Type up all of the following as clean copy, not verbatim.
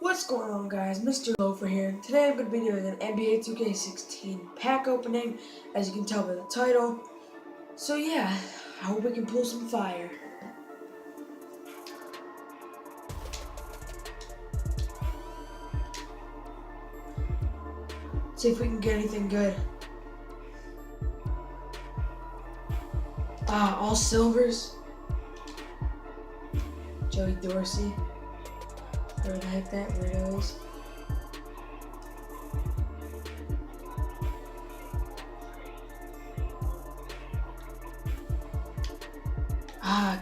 What's going on, guys? Mr. Loafer here. Today I'm going to be doing an NBA 2K16 pack opening, as you can tell by the title. So yeah, I hope we can pull some fire. See if we can get anything good. All silvers. Joey Dorsey. Whatever the heck that weirdo is.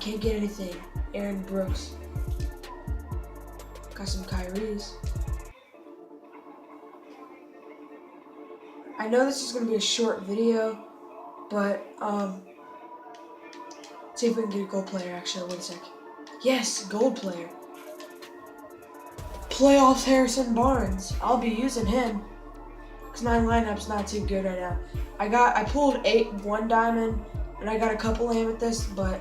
Can't get anything. Aaron Brooks. Got some Kyrie's. I know this is gonna be a short video, but see if we can get a gold player. Actually, wait a sec. Yes, gold player. Playoffs Harrison Barnes. I'll be using him because my lineup's not too good right now. I pulled 1 diamond and I got a couple amethysts, but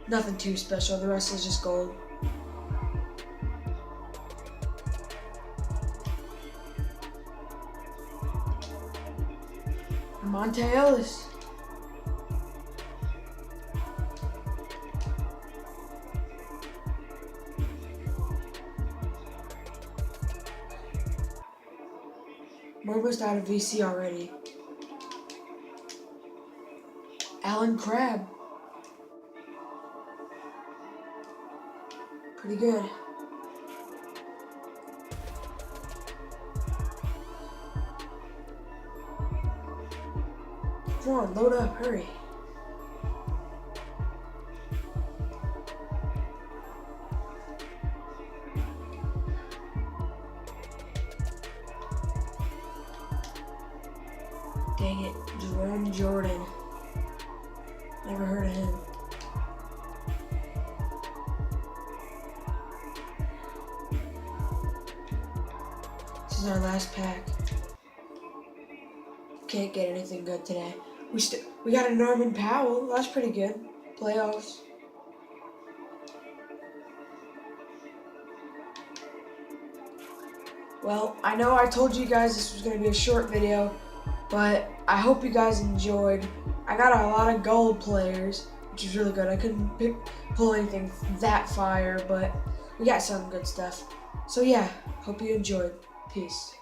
nothing too special. The rest is just gold. Monte Ellis. We're almost out of VC already. Alan Crabb. Pretty good. Come on, load up, hurry. Dang it, Jerome Jordan. Never heard of him. This is our last pack. Can't get anything good today. We got a Norman Powell. That's pretty good. Playoffs. Well, I know I told you guys this was going to be a short video, but I hope you guys enjoyed. I got a lot of gold players, which is really good. I couldn't pull anything that fire, but we got some good stuff. So yeah, hope you enjoyed. Peace.